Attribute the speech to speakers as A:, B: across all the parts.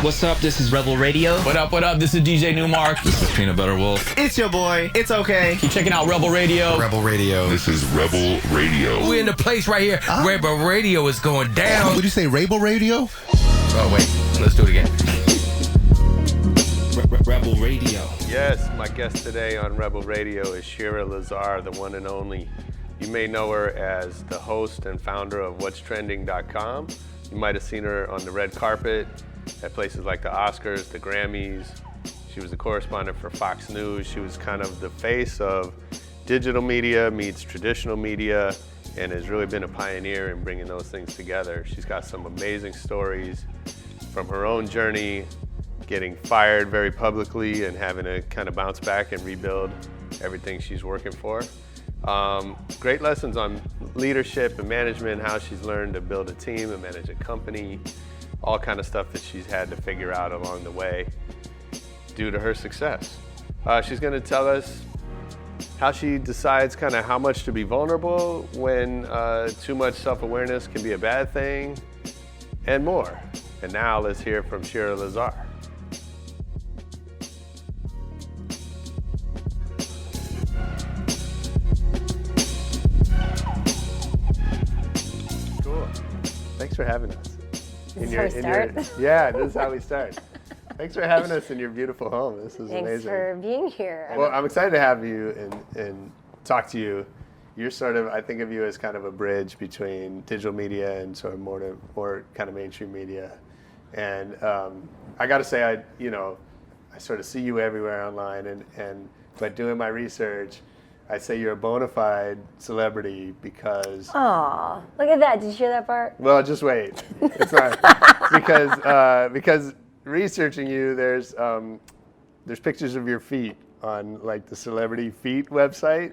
A: What's up? This is Rebel Radio.
B: What up? What up? This is DJ Newmark.
C: This is Peanut Butter Wolf.
A: It's your boy. It's okay.
B: Keep checking out Rebel Radio.
C: Rebel Radio.
D: This is Rebel Radio.
E: We're in the place right here. Rebel Radio is going down.
C: Would you say Rebel Radio?
E: Oh, wait. Let's do it again.
A: Rebel Radio.
F: Yes, my guest today on Rebel Radio is Shira Lazar, the one and only. You may know her as the host and founder of whatstrending.com. You might have seen her on the red carpet at places like the Oscars, the Grammys. She was the correspondent for Fox News. She was kind of the face of digital media meets traditional media and has really been a pioneer in bringing those things together. She's got some amazing stories from her own journey, getting fired very publicly and having to kind of bounce back and rebuild everything she's working for. Great lessons on leadership and management, how she's learned to build a team and manage a company, all kind of stuff that she's had to figure out along the way due to her success. She's going to tell us how she decides kind of how much to be vulnerable when too much self-awareness can be a bad thing, and more. And now let's hear from Shira Lazar. Cool. Thanks for having us.
G: This is how we start?
F: Yeah, this is how we start. Thanks for having us in your beautiful home. This is amazing.
G: Thanks for being here.
F: Well, I'm excited to have you and talk to you. You're sort of, I think of you as kind of a bridge between digital media and sort of more kind of mainstream media. And I got to say, I sort of see you everywhere online, but doing my research, I say you're a bona fide celebrity because.
G: Aw, look at that! Did you hear that part?
F: Well, just wait. It's not because researching you, there's pictures of your feet on like the Celebrity Feet website.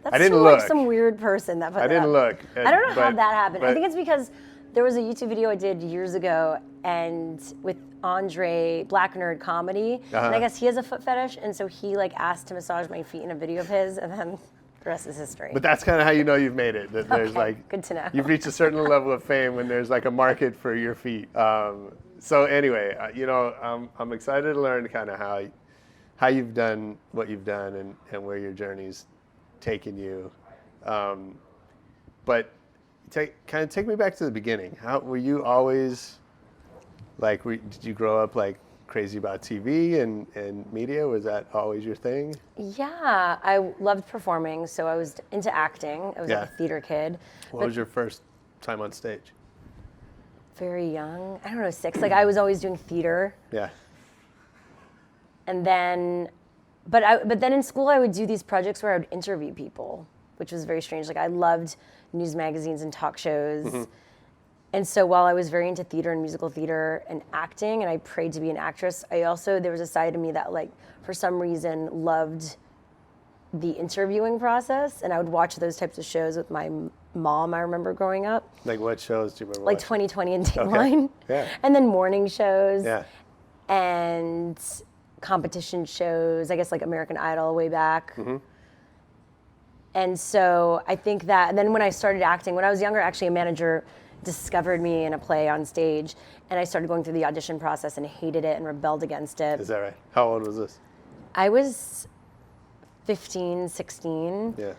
G: That's
F: I didn't
G: from,
F: look.
G: Like some weird person that put
F: I
G: that
F: didn't
G: up.
F: look.
G: I don't know how that happened. I think it's because there was a YouTube video I did years ago, and with Andre, Black Nerd Comedy, and I guess he has a foot fetish, and so he like asked to massage my feet in a video of his, and then the rest is history.
F: But that's kind of how you know you've made it. That there's like
G: good to know.
F: You've reached a certain level of fame when there's like a market for your feet. So anyway, I'm excited to learn kind of how you've done what you've done and where your journey's taken you. But take me back to the beginning. How were you always like? Did you grow up like crazy about TV and media? Was that always your thing?
G: Yeah, I loved performing, so I was into acting. I was like a theater kid.
F: What was your first time on stage?
G: Very young. I don't know, 6. Like I was always doing theater.
F: Yeah.
G: And then, but then in school I would do these projects where I would interview people, which was very strange. Like I loved news magazines and talk shows. Mm-hmm. And so while I was very into theater and musical theater and acting, and I prayed to be an actress, there was a side of me that like, for some reason loved the interviewing process. And I would watch those types of shows with my mom, I remember growing up.
F: Like what shows do you remember
G: Like
F: watching?
G: 2020 and Dateline.
F: Okay. Yeah.
G: And then morning shows.
F: Yeah.
G: And competition shows, I guess like American Idol way back. Mm-hmm. And so I think that, and then when I started acting, when I was younger, actually a manager discovered me in a play on stage, and I started going through the audition process and hated it and rebelled against it.
F: Is that right? How old was this?
G: I was 15, 16.
F: Yeah.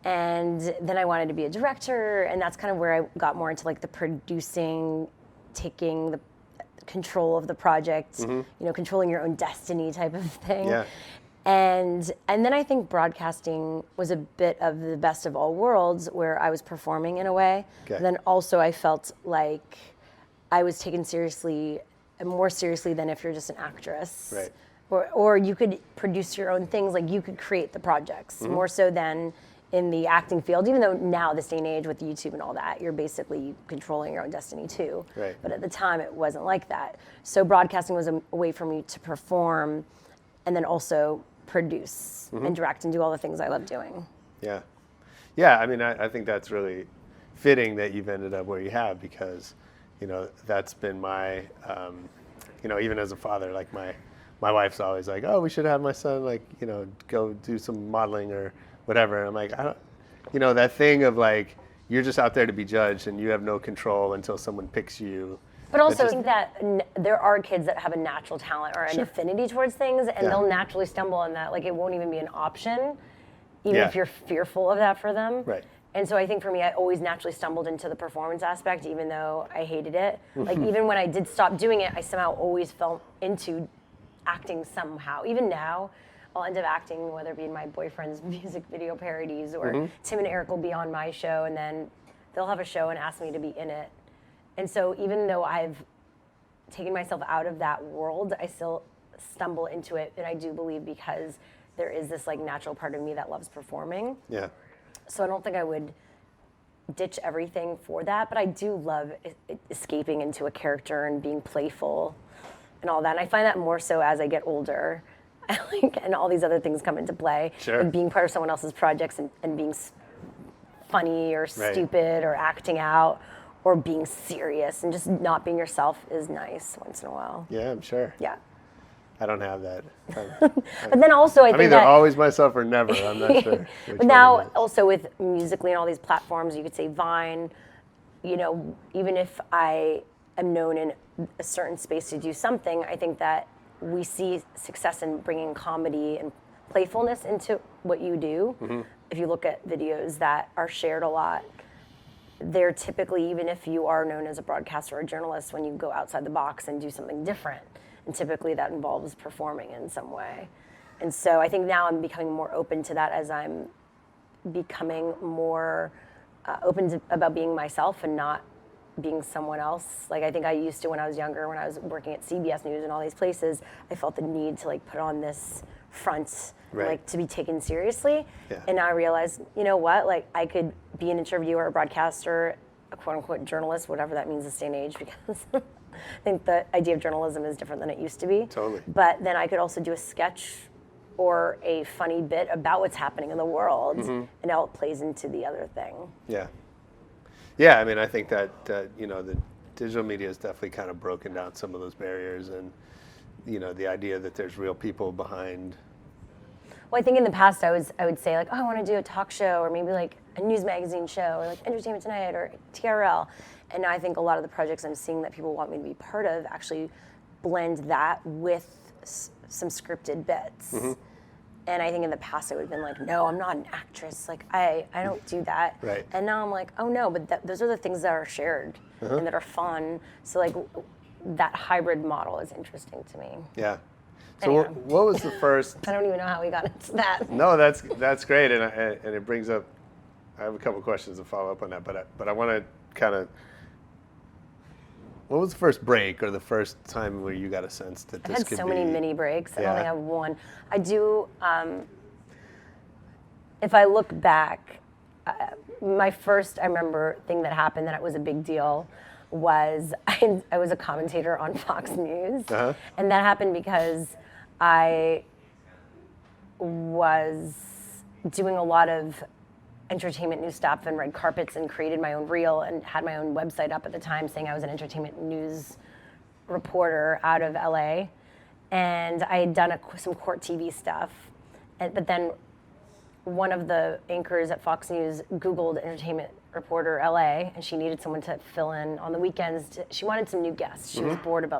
G: And then I wanted to be a director, and that's kind of where I got more into like the producing, taking the control of the project, mm-hmm. Controlling your own destiny type of thing.
F: Yeah.
G: And then I think broadcasting was a bit of the best of all worlds, where I was performing in a way.
F: Okay.
G: Then also I felt like I was taken seriously, more seriously than if you're just an actress.
F: Right.
G: Or you could produce your own things, like you could create the projects, mm-hmm. more so than in the acting field, even though now, this day and age with YouTube and all that, you're basically controlling your own destiny too.
F: Right.
G: But at the time, it wasn't like that. So broadcasting was a way for me to perform and then also produce mm-hmm. and direct and do all the things I love doing.
F: Yeah. Yeah, I mean, I think that's really fitting that you've ended up where you have, because, that's been my, even as a father, like my wife's always like, oh, we should have my son, like, go do some modeling or whatever. And I'm like, I don't, that thing of like, you're just out there to be judged and you have no control until someone picks you
G: But also, I think that there are kids that have a natural talent or an affinity towards things, and they'll naturally stumble on that. Like, it won't even be an option, even if you're fearful of that for them.
F: Right.
G: And so I think for me, I always naturally stumbled into the performance aspect, even though I hated it. Like, even when I did stop doing it, I somehow always fell into acting somehow. Even now, I'll end up acting, whether it be in my boyfriend's music video parodies, or Tim and Eric will be on my show, and then they'll have a show and ask me to be in it. And so even though I've taken myself out of that world, I still stumble into it, and I do believe because there is this like natural part of me that loves performing.
F: Yeah.
G: So I don't think I would ditch everything for that, but I do love escaping into a character and being playful and all that. And I find that more so as I get older, and all these other things come into play.
F: Sure.
G: And being part of someone else's projects and being funny or stupid or acting out or being serious and just not being yourself is nice once in a while.
F: Yeah, I'm sure.
G: Yeah.
F: I don't have that.
G: But then also I think
F: either
G: that
F: always myself or never. I'm not sure.
G: But now also with Musical.ly and all these platforms, you could say Vine, you know, even if I am known in a certain space to do something, I think that we see success in bringing comedy and playfulness into what you do. If you look at videos that are shared a lot, they're typically, even if you are known as a broadcaster or a journalist, when you go outside the box and do something different. And typically that involves performing in some way. And so I think now I'm becoming more open to that as I'm becoming more open to, about being myself and not being someone else. Like I think I used to when I was younger, when I was working at CBS News and all these places, I felt the need to like put on this front, like to be taken seriously. And now I realized, you know what, like I could be an interviewer, a broadcaster, a quote unquote journalist, whatever that means this day and age, because I think the idea of journalism is different than it used to be.
F: Totally.
G: But then I could also do a sketch or a funny bit about what's happening in the world, and how it plays into the other thing.
F: Yeah. Yeah, I mean, I think that, you know, the digital media has definitely kind of broken down some of those barriers, and, you know, the idea that there's real people behind.
G: Well, I think in the past I would say like, oh, I want to do a talk show or maybe like a news magazine show or like Entertainment Tonight or TRL. And now I think a lot of the projects I'm seeing that people want me to be part of actually blend that with some scripted bits. And I think in the past I would have been like, no, I'm not an actress. Like I don't do that.
F: Right.
G: And now I'm like, oh no, but those are the things that are shared and that are fun. So like that hybrid model is interesting to me.
F: Yeah. So
G: Anyway.
F: what was the first?
G: I don't even know how we got into that.
F: No, that's great, and it brings up. I have a couple questions to follow up on that, but I want to kind of. What was the first break or the first time where you got a sense that this
G: I've had
F: could
G: so
F: be?
G: many mini breaks. I don't
F: Yeah.
G: think I have one. I do. If I look back, my first I remember thing that happened that it was a big deal was I was a commentator on Fox News, and that happened because I was doing a lot of entertainment news stuff and red carpets and created my own reel and had my own website up at the time saying I was an entertainment news reporter out of LA. And I had done some court TV stuff. But then one of the anchors at Fox News Googled entertainment reporter LA, and she needed someone to fill in on the weekends. She wanted some new guests. She was bored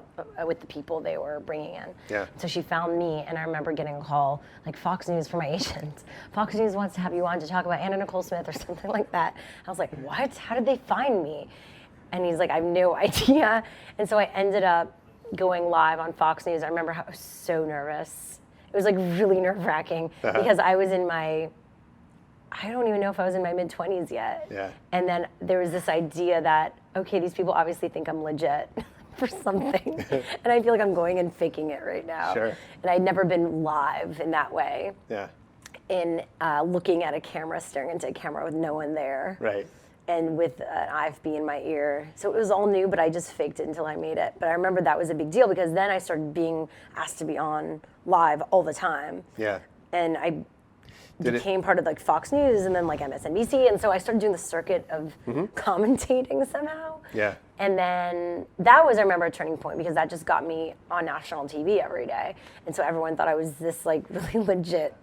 G: with the people they were bringing in.
F: Yeah.
G: So she found me, and I remember getting a call, like Fox News for my agent. Fox News wants to have you on to talk about Anna Nicole Smith or something like that. I was like, what? How did they find me? And he's like, I have no idea. And so I ended up going live on Fox News. I remember how I was so nervous. It was like really nerve-wracking because I was in my, I don't even know if I was in my mid-20s yet.
F: Yeah.
G: And then there was this idea that, okay, these people obviously think I'm legit for something. And I feel like I'm going and faking it right now.
F: Sure.
G: And I'd never been live in that way.
F: Yeah.
G: In looking at a camera, staring into a camera with no one there.
F: Right.
G: And with an IFB in my ear. So it was all new, but I just faked it until I made it. But I remember that was a big deal because then I started being asked to be on live all the time.
F: Yeah.
G: And I became part of like Fox News and then like MSNBC. And so I started doing the circuit of commentating somehow.
F: Yeah.
G: And then that was, I remember, a turning point because that just got me on national TV every day. And so everyone thought I was this like really legit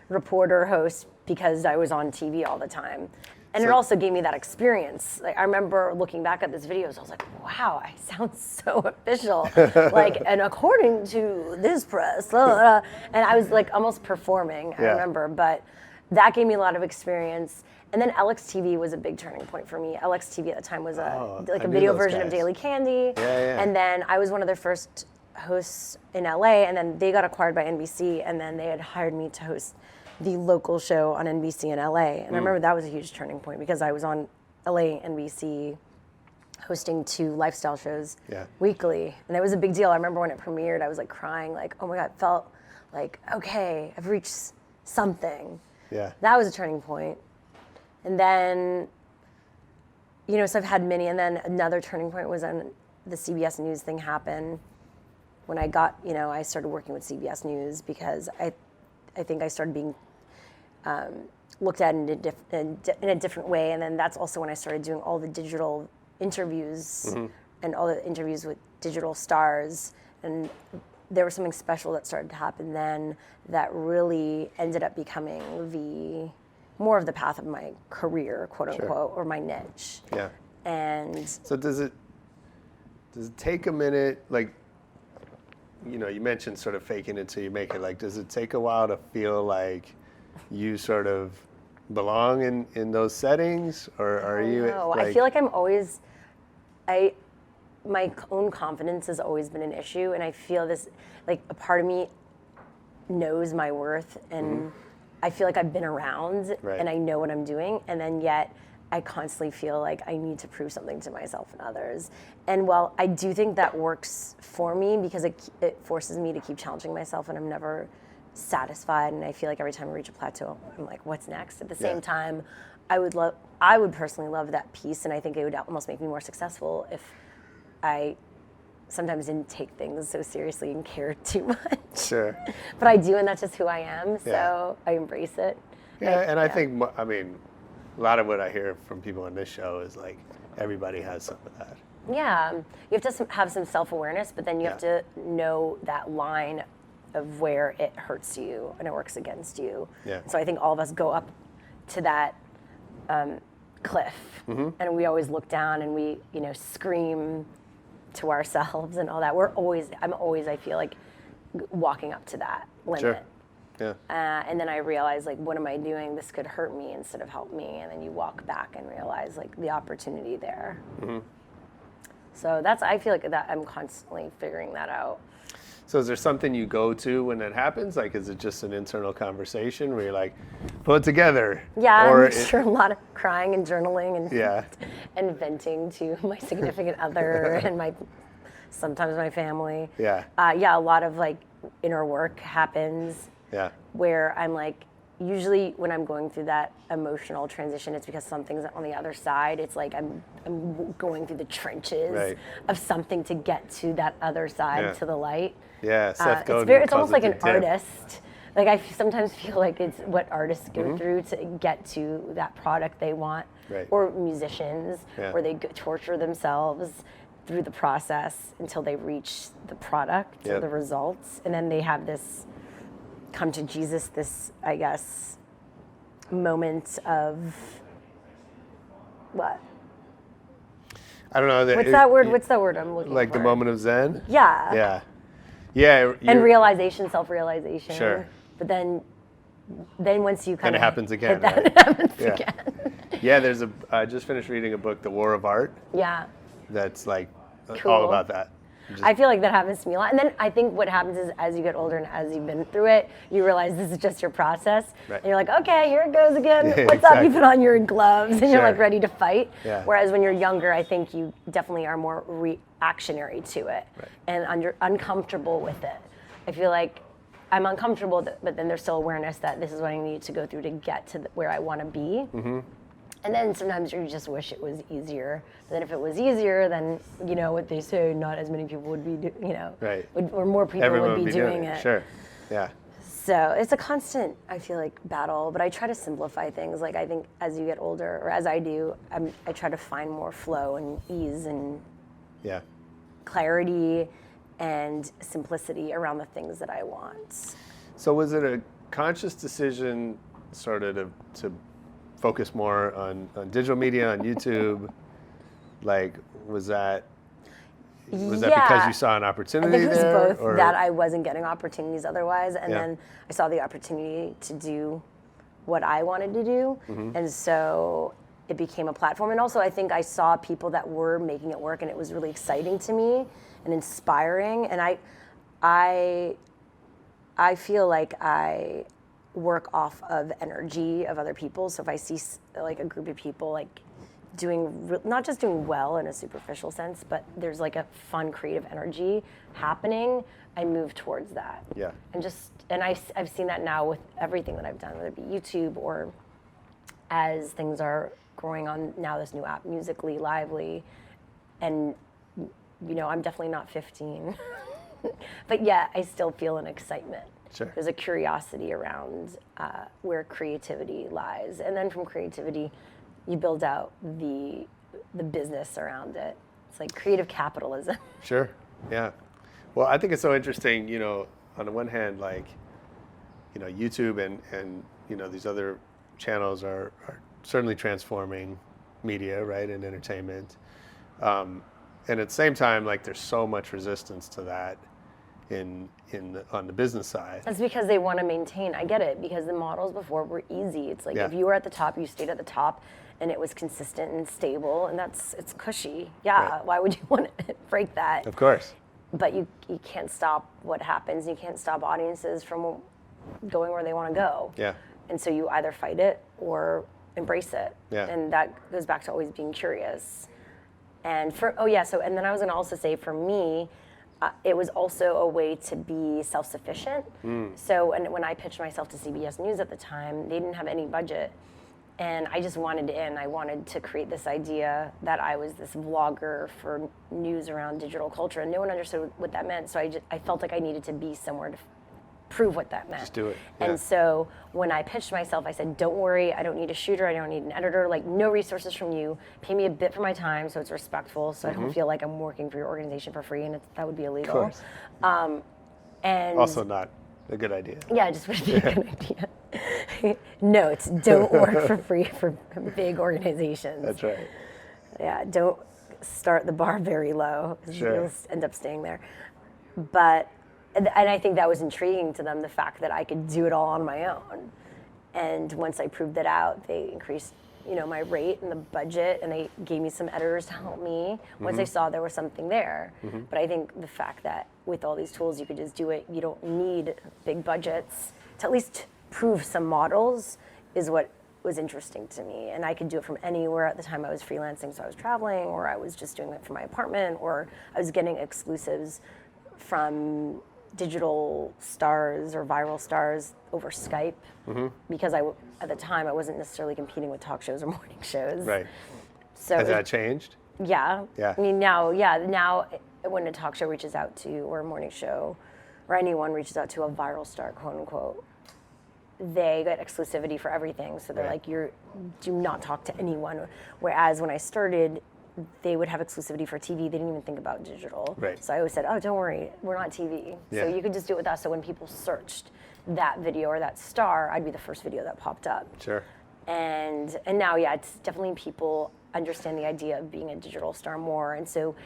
G: reporter host because I was on TV all the time. And it also gave me that experience. Like I remember looking back at this video, I was like, wow, I sound so official. Like, and according to this press, blah, blah, blah. And I was like almost performing, I remember. But that gave me a lot of experience. And then LXTV was a big turning point for me. LXTV at the time was a video version of Daily Candy. And then I was one of their first hosts in LA, and then they got acquired by NBC, and then they had hired me to host the local show on NBC in LA. And I remember that was a huge turning point because I was on LA NBC hosting 2 lifestyle shows weekly. And it was a big deal. I remember when it premiered, I was like crying, like, oh my God, it felt like, okay, I've reached something.
F: Yeah.
G: That was a turning point. And then, you know, so I've had many, and then another turning point was when the CBS News thing happened. When I got, you know, I started working with CBS News because I think I started being looked at in a different way. And then that's also when I started doing all the digital interviews and all the interviews with digital stars. And there was something special that started to happen then that really ended up becoming more of the path of my career, quote unquote, or my niche.
F: Yeah.
G: And
F: so does it take a minute, like, you know, you mentioned sort of faking it till you make it. Like, does it take a while to feel like you sort of belong in those settings, or are you?
G: No,
F: like,
G: I feel like I'm always, my own confidence has always been an issue, and I feel this, like a part of me knows my worth, and I feel like I've been around, and I know what I'm doing, and then yet I constantly feel like I need to prove something to myself and others. And while I do think that works for me because it forces me to keep challenging myself, and I'm never satisfied, and I feel like every time I reach a plateau, I'm like, what's next? At the same time, I would personally love that piece, and I think it would almost make me more successful if I sometimes didn't take things so seriously and care too much.
F: Sure.
G: But I do, and that's just who I am, so I embrace it.
F: Yeah, I think, I mean, a lot of what I hear from people on this show is like, everybody has some of that.
G: Yeah, you have to have some self-awareness, but then you have to know that line of where it hurts you and it works against you.
F: Yeah.
G: So I think all of us go up to that cliff, and we always look down and we, you know, scream to ourselves and all that. I'm always, I feel like, walking up to that limit.
F: Sure. Yeah.
G: And then I realize, like, what am I doing? This could hurt me instead of help me. And then you walk back and realize, like, the opportunity there. So I feel like that I'm constantly figuring that out.
F: So is there something you go to when that happens? Like, is it just an internal conversation where you're like, pull it together?
G: Yeah, I'm sure a lot of crying and journaling and and venting to my significant other and sometimes my family.
F: Yeah.
G: A lot of like inner work happens.
F: Yeah.
G: Where I'm like, usually when I'm going through that emotional transition, it's because something's on the other side. It's like I'm going through the trenches of something to get to that other side, to the light.
F: Yeah, Seth Godin
G: it's almost like an artist. Like I sometimes feel like it's what artists go through to get to that product they want, or musicians, where they torture themselves through the process until they reach the product or the results, and then they have this come to Jesus, this, I guess, moment of what?
F: I don't know.
G: What's that word? What's that word I'm looking for?
F: Like the moment of Zen?
G: Yeah.
F: Yeah. Yeah.
G: And realization, self-realization.
F: Sure.
G: But then once you kind
F: of... And it happens again, right?
G: It happens again.
F: Yeah, I just finished reading a book, The War of Art.
G: Yeah.
F: That's like
G: cool.
F: all about that.
G: I feel like that happens to me a lot. And then I think what happens is as you get older and as you've been through it, you realize this is just your process.
F: Right.
G: And you're like, okay, here it goes again. What's up? You put on your gloves and you're like ready to fight.
F: Yeah.
G: Whereas when you're younger, I think you definitely are more reactionary to it and uncomfortable with it. I feel like I'm uncomfortable, but then there's still awareness that this is what I need to go through to get to where I want to be. And then sometimes you just wish it was easier. But then if it was easier, then, you know, what they say, not as many people would be, or more people would be doing it.
F: Sure, yeah.
G: So it's a constant, I feel like, battle. But I try to simplify things. Like, I think as you get older, or as I do, I try to find more flow and ease and clarity and simplicity around the things that I want.
F: So was it a conscious decision sort of to focus more on digital media, on YouTube? Like, was that because you saw an
G: I
F: opportunity
G: think it was
F: there?
G: both that I wasn't getting opportunities otherwise, and
F: Yeah.
G: then I saw the opportunity to do what I wanted to do,
F: Mm-hmm.
G: and so it became a platform. And also, I think I saw people that were making it work, and it was really exciting to me and inspiring. And I feel like I work off of energy of other people. So if I see like a group of people like not just doing well in a superficial sense, but there's like a fun creative energy happening, I move towards that.
F: Yeah.
G: And I've seen that now with everything that I've done, whether it be YouTube or as things are growing on now this new app, Musically, Lively, and I'm definitely not 15, but yet I still feel an excitement.
F: Sure.
G: There's a curiosity around where creativity lies, and then from creativity, you build out the business around it. It's like creative capitalism.
F: Sure. Yeah. Well, I think it's so interesting, on the one hand, like, YouTube and these other channels are certainly transforming media, right, and entertainment. And at the same time, like, there's so much resistance to that on the business side.
G: That's because they want to maintain. I get it, because the models before were easy. It's like if you were at the top, you stayed at the top, and it was consistent and stable, and it's cushy. Yeah,
F: Right.
G: Why would you want to break that?
F: Of course.
G: But you can't stop what happens. You can't stop audiences from going where they want to go.
F: Yeah.
G: And so you either fight it or embrace it.
F: Yeah.
G: And that goes back to always being curious. And and then I was going to also say, for me, it was also a way to be self-sufficient. So when I pitched myself to CBS News at the time, they didn't have any budget. And I just wanted in. I wanted to create this idea that I was this vlogger for news around digital culture, and no one understood what that meant. So I felt like I needed to be somewhere to prove what that meant.
F: Just do it. Yeah.
G: And so when I pitched myself, I said, don't worry, I don't need a shooter, I don't need an editor, like no resources from you. Pay me a bit for my time so it's respectful, so I don't feel like I'm working for your organization for free, and that would be illegal.
F: Of course.
G: And
F: Also not a good idea.
G: yeah, it just would be a good idea. Notes, don't work for free for big organizations.
F: That's right.
G: Yeah, don't start the bar very low, because
F: Sure.
G: you'll end up staying there. And I think that was intriguing to them, the fact that I could do it all on my own. And once I proved it out, they increased, my rate and the budget, and they gave me some editors to help me once they saw there was something there. But I think the fact that with all these tools, you could just do it, you don't need big budgets to at least prove some models, is what was interesting to me. And I could do it from anywhere. At the time I was freelancing, so I was traveling, or I was just doing it from my apartment, or I was getting exclusives from digital stars or viral stars over Skype, because at the time I wasn't necessarily competing with talk shows or morning shows.
F: Right.
G: So
F: Has that changed?
G: Yeah.
F: Yeah.
G: I mean, now when a talk show reaches out to, or a morning show, or anyone reaches out to a viral star, quote unquote, they get exclusivity for everything. So they're
F: Right.
G: like, do not talk to anyone. Whereas when I started, they would have exclusivity for TV. They didn't even think about digital.
F: Right.
G: So I always said, oh, don't worry, we're not TV.
F: Yeah.
G: So you could just do it with us. So when people searched that video or that star, I'd be the first video that popped up.
F: Sure.
G: And now, it's definitely people understand the idea of being a digital star more. And so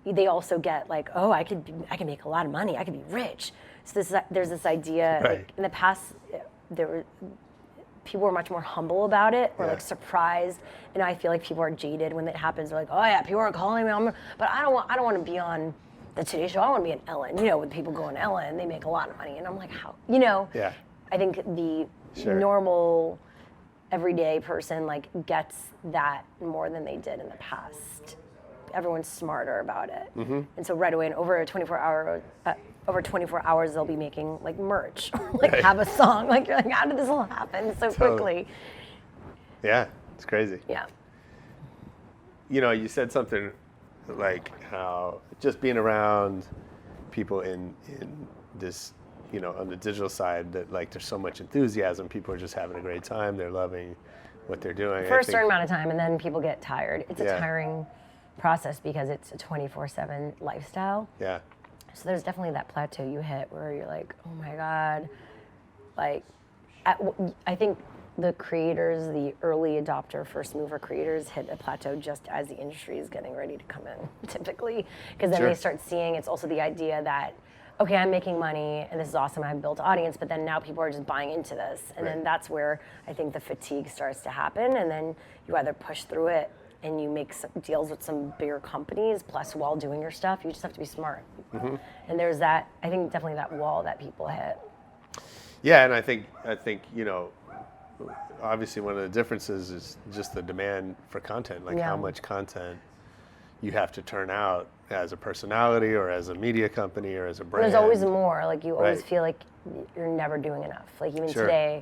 G: they also get like, oh, I can make a lot of money. I could be rich. So there's this idea,
F: Right.
G: like in the past, people were much more humble about it, or like surprised. And I feel like people are jaded when it happens. They're like, oh yeah, people are calling me, but I don't want to be on the Today Show. I want to be on Ellen. When people go on Ellen, they make a lot of money, and I'm like, how?
F: Yeah.
G: I think the
F: Sure.
G: normal, everyday person like gets that more than they did in the past. Everyone's smarter about it, and so right away, and over 24 hours, they'll be making like merch, or like have a song. Like you're like, how did this all happen so quickly?
F: Yeah, it's crazy.
G: Yeah.
F: You said something like how just being around people in this, on the digital side, that like there's so much enthusiasm. People are just having a great time. They're loving what they're doing.
G: For a certain amount of time, and then people get tired. It's a
F: Yeah.
G: tiring process because it's a 24/7 lifestyle.
F: Yeah.
G: So there's definitely that plateau you hit where you're like, oh my God, like, I think the creators, the early adopter, first mover creators hit a plateau just as the industry is getting ready to come in, typically. Because then they start seeing, it's also the idea that, okay, I'm making money and this is awesome, I've built audience, but then now people are just buying into this. And then that's where I think the fatigue starts to happen. And then you either push through it and you make some deals with some bigger companies, plus while doing your stuff, you just have to be smart. And there's that, I think definitely that wall that people hit.
F: Yeah, and I think obviously one of the differences is just the demand for content, like how much content you have to turn out as a personality or as a media company or as a brand.
G: There's always more, like you always feel like you're never doing enough. Like even today,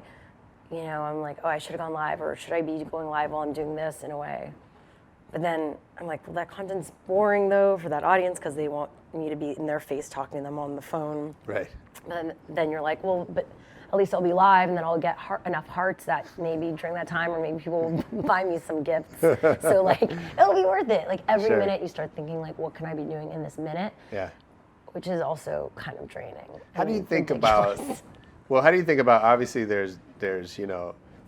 G: I'm like, oh, I should have gone live, or should I be going live while I'm doing this in a way? But then I'm like, well, that content's boring though for that audience because they want me to be in their face talking to them on the phone.
F: Right.
G: But then you're like, well, but at least I'll be live, and then I'll get enough hearts that maybe during that time, or maybe people will buy me some gifts. So like, it'll be worth it. Like every minute you start thinking like, what can I be doing in this minute? Yeah. Which is also kind of draining.
F: How do you think about, obviously there's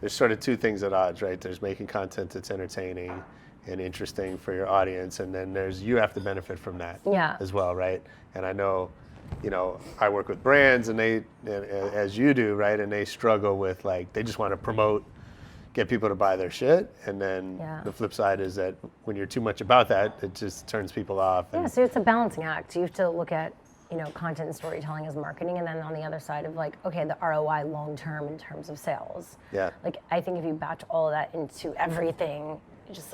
F: sort of two things at odds, right? There's making content that's entertaining and interesting for your audience, and then you have to benefit from that as well, right? And I know, I work with brands, and they, as you do, right? And they struggle with they just want to promote, get people to buy their shit, and then the flip side is that when you're too much about that, it just turns people off.
G: So it's a balancing act. You have to look at, content and storytelling as marketing, and then on the other side of okay, the ROI long term in terms of sales. Yeah. Like I think if you batch all of that into everything, just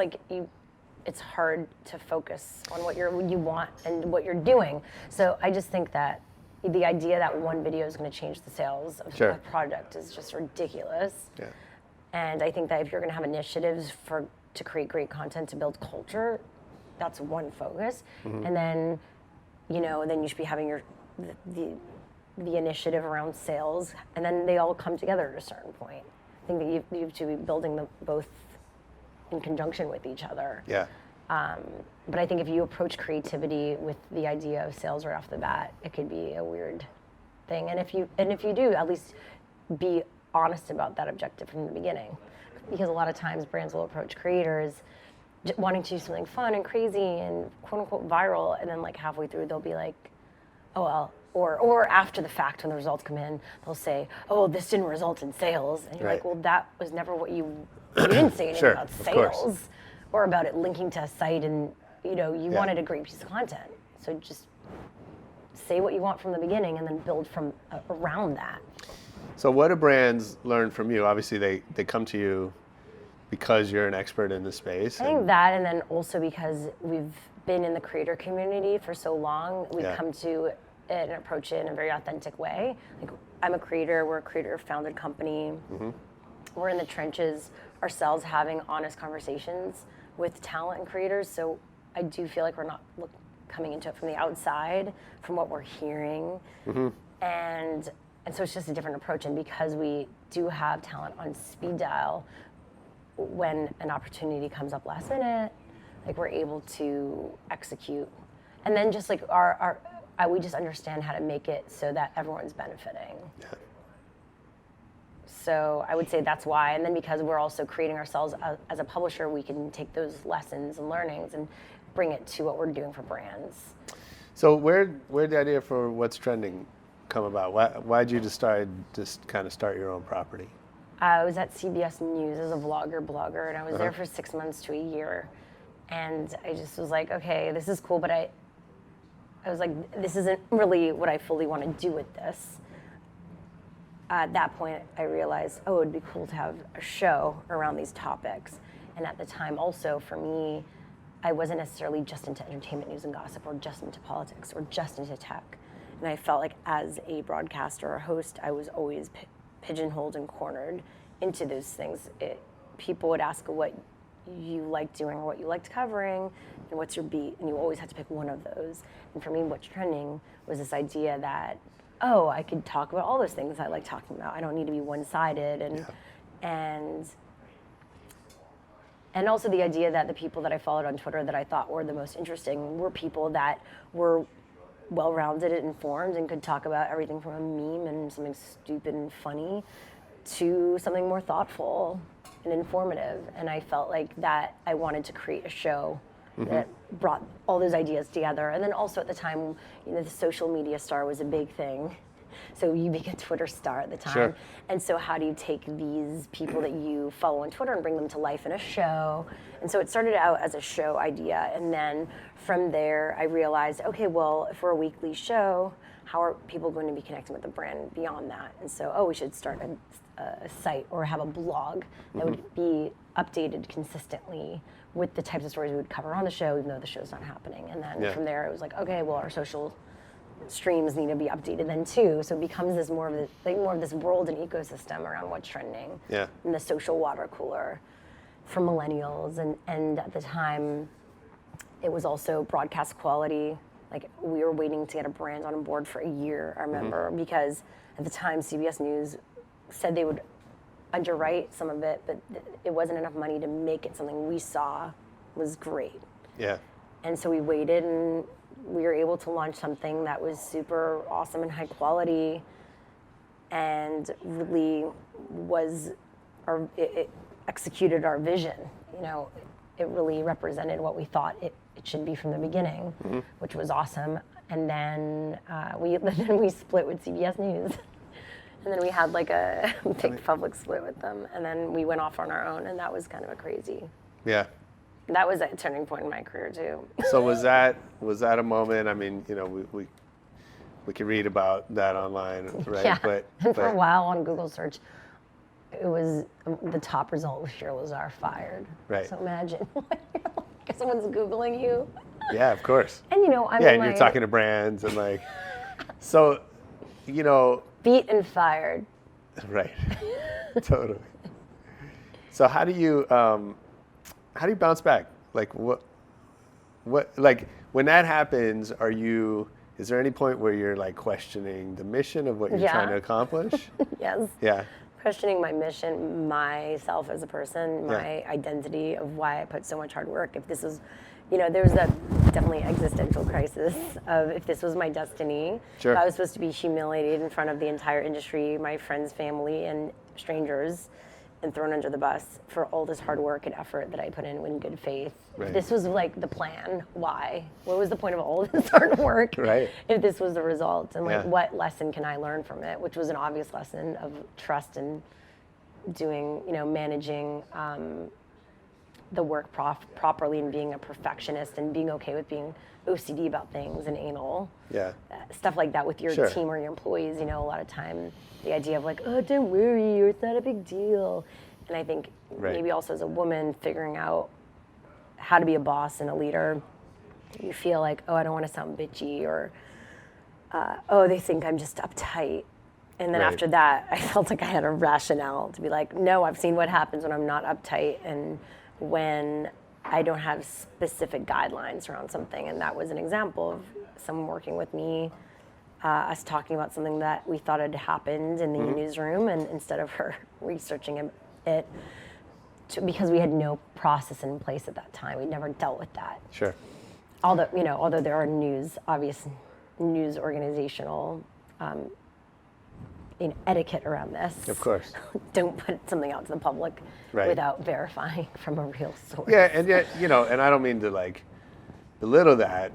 G: it's hard to focus on what you want and what you're doing. So I just think that the idea that one video is going to change the sales of a product is just ridiculous. Yeah. And I think that if you're going to have initiatives to create great content to build culture, that's one focus. And then, then you should be having the initiative around sales, and then they all come together at a certain point. I think that you have to be building them both in conjunction with each other. Yeah. But I think if you approach creativity with the idea of sales right off the bat, it could be a weird thing. And if you do, at least be honest about that objective from the beginning, because a lot of times brands will approach creators wanting to do something fun and crazy and quote unquote viral, and then halfway through they'll be like, oh well. Or after the fact, when the results come in, they'll say, "Oh, this didn't result in sales," and you're like, "Well, that was never what you didn't say anything about sales, or about it linking to a site, and you wanted a great piece of content. So just say what you want from the beginning, and then build from around that."
F: So, what do brands learn from you? Obviously, they come to you because you're an expert in the space.
G: I think that, and then also because we've been in the creator community for so long, we've come to it and approach it in a very authentic way. I'm a creator, we're a creator-founded company. We're in the trenches ourselves having honest conversations with talent and creators, so I do feel like we're not coming into it from the outside, from what we're hearing. And so it's just a different approach, and because we do have talent on speed dial, when an opportunity comes up last minute, we're able to execute. And then just we just understand how to make it so that everyone's benefiting. Yeah. So I would say that's why. And then because we're also creating ourselves as a publisher, we can take those lessons and learnings and bring it to what we're doing for brands.
F: So where'd the idea for What's Trending come about? Why'd you decide to kind of start your own property?
G: I was at CBS News as a blogger, and I was there for 6 months to a year. And I just was like, okay, this is cool, but I was like, this isn't really what I fully want to do with this. At that point, I realized, oh, it'd be cool to have a show around these topics. And at the time also, for me, I wasn't necessarily just into entertainment news and gossip, or just into politics, or just into tech. And I felt like as a broadcaster or host, I was always pigeonholed and cornered into those things. People would ask what you liked doing or what you liked covering, and what's your beat, and you always had to pick one of those. And for me, What's Trending was this idea that, oh, I could talk about all those things I like talking about. I don't need to be one-sided, and also the idea that the people that I followed on Twitter that I thought were the most interesting were people that were well-rounded and informed and could talk about everything from a meme and something stupid and funny to something more thoughtful and informative. And I felt like that I wanted to create a show that brought all those ideas together. And then also at the time, the social media star was a big thing. So you became a Twitter star at the time.
F: Sure.
G: And so how do you take these people that you follow on Twitter and bring them to life in a show? And so it started out as a show idea. And then from there, I realized, okay, well, if we're a weekly show, how are people going to be connecting with the brand beyond that? And so, we should start a site or have a blog that would be updated consistently with the types of stories we would cover on the show, even though the show's not happening. And then from there, it was like, okay, well, our social streams need to be updated then too. So it becomes this more of this world and ecosystem around what's trending.
F: Yeah.
G: And the social water cooler for millennials. And at the time, it was also broadcast quality. Like, we were waiting to get a brand on board for a year, I remember, because at the time CBS News said they would underwrite some of it, but it wasn't enough money to make it something we saw was great.
F: Yeah.
G: And so we waited, and we were able to launch something that was super awesome and high quality, and really it executed our vision. It really represented what we thought it should be from the beginning, which was awesome. And then we split with CBS News. And then we had like a big public split with them. And then we went off on our own, and that was kind of a crazy.
F: Yeah.
G: That was a turning point in my career too.
F: So was that a moment? I mean, we can read about that online, right?
G: Yeah.
F: But
G: for a while on Google search, it was the top result was Shira Lazar fired.
F: Right.
G: So imagine, someone's Googling you.
F: Yeah, of course.
G: And
F: and you're talking to brands and like, so,
G: beat and fired.
F: Right. Totally. So how do you bounce back? Like what like when that happens, is there any point where you're like questioning the mission of what you're trying to accomplish?
G: Yes.
F: Yeah.
G: Questioning my mission, myself as a person, my identity of why I put so much hard work. If this was, there was a definitely existential crisis of if this was my destiny,
F: Sure.
G: if I was supposed to be humiliated in front of the entire industry, my friends, family, and strangers, and thrown under the bus for all this hard work and effort that I put in good faith.
F: Right.
G: If this was like the plan, why? What was the point of all this hard work?
F: Right.
G: If this was the result, and like,
F: Yeah.
G: what lesson can I learn from it? Which was an obvious lesson of trust and doing, managing the work properly and being a perfectionist and being okay with being OCD about things and anal.
F: Yeah.
G: Stuff like that with your
F: Sure.
G: team or your employees. A lot of time the idea of like, oh, don't worry, or it's not a big deal. And I think
F: Right.
G: maybe also as a woman figuring out how to be a boss and a leader, you feel like, oh, I don't want to sound bitchy, or oh, they think I'm just uptight. And then
F: Right.
G: after that, I felt like I had a rationale to be like, no, I've seen what happens when I'm not uptight and when I don't have specific guidelines around something. And that was an example of someone working with me, us talking about something that we thought had happened in the newsroom, and instead of her researching it, because we had no process in place at that time, we never dealt with that.
F: Sure.
G: Although there are obvious news organizational etiquette around this.
F: Of course.
G: Don't put something out to the public
F: Right.
G: without verifying from a real source.
F: Yeah, and yet, and I don't mean to like belittle that,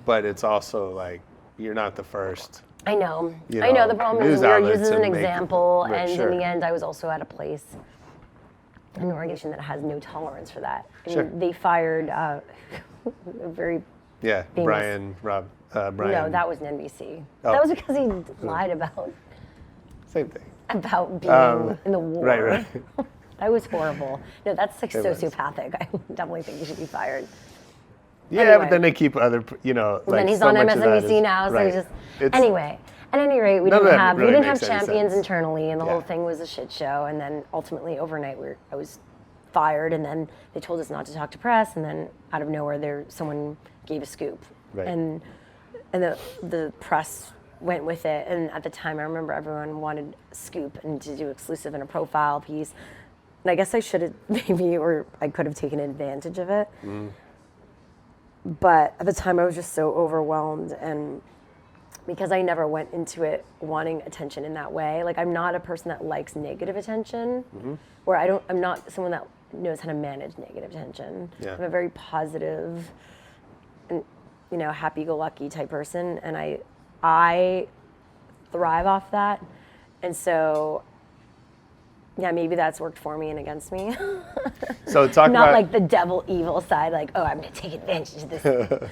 F: but it's also like you're not the first.
G: I know.
F: You
G: I know.
F: know,
G: The problem is
F: news
G: we were
F: outlets
G: used as an
F: and make-
G: example,
F: right,
G: and
F: sure.
G: in the end, I was also at a place, an organization that has no tolerance for that. And
F: Sure.
G: they fired a very
F: Yeah,
G: famous-
F: Brian.
G: No, that was an NBC.
F: Oh.
G: That was because he lied about
F: Same thing.
G: being in the war.
F: Right.
G: That was horrible. No, that's like
F: It was.
G: sociopathic. I definitely think he should be fired.
F: Yeah,
G: Anyway.
F: but then they keep other, like
G: And then he's
F: so
G: on
F: much of that
G: MSNBC
F: is-
G: now, so
F: right.
G: he's just
F: It's-
G: anyway. At any rate, we
F: None of
G: didn't
F: that
G: have
F: really
G: we didn't have
F: makes any
G: champions
F: sense.
G: internally, and the
F: Yeah.
G: whole thing was a shit show. And then ultimately, overnight, I was fired, and then they told us not to talk to press, and then out of nowhere, someone gave a scoop,
F: Right.
G: and the press went with it. And at the time, I remember everyone wanted a scoop and to do exclusive in a profile piece. And I guess I should have maybe, or I could have taken advantage of it. But at the time, I was just so overwhelmed, and because I never went into it wanting attention in that way. Like, I'm not a person that likes negative attention, or I'm not someone that knows how to manage negative attention.
F: Yeah.
G: I'm a very positive and, happy-go-lucky type person, and I thrive off that. And so, yeah, maybe that's worked for me and against me.
F: So talk
G: Not
F: about
G: like the devil evil side, like, oh, I'm going to take advantage of this.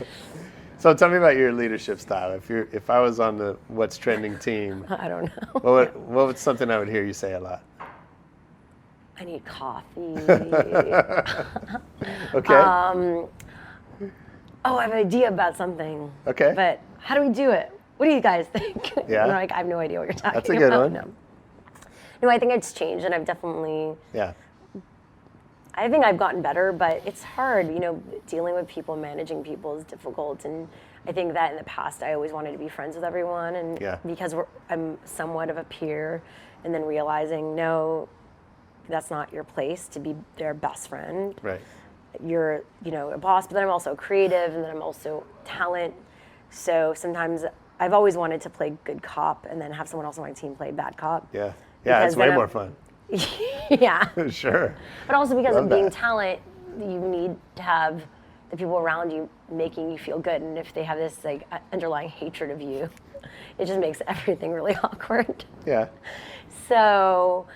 F: So tell me about your leadership style. If I was on the What's Trending team,
G: I don't know.
F: what was something I would hear you say a lot?
G: I need coffee.
F: Okay.
G: Oh, I have an idea about something.
F: Okay.
G: But how do we do it? What do you guys think?
F: Yeah.
G: And I'm like, I have no idea what you're talking about.
F: That's a good one.
G: No, I think it's changed, and I've definitely,
F: Yeah.
G: I think I've gotten better, but it's hard, dealing with people, managing people is difficult. And I think that in the past, I always wanted to be friends with everyone. And
F: Yeah.
G: because I'm somewhat of a peer, and then realizing, no, that's not your place to be their best friend.
F: Right.
G: You're, a boss, but then I'm also creative, and then I'm also talent. So sometimes I've always wanted to play good cop and then have someone else on my team play bad cop.
F: Yeah. Yeah, it's
G: Because
F: way
G: then
F: more fun.
G: Yeah.
F: Sure.
G: But also because
F: Love
G: of being
F: that.
G: talent, you need to have the people around you making you feel good. And if they have this underlying hatred of you, it just makes everything really awkward.
F: Yeah.
G: So,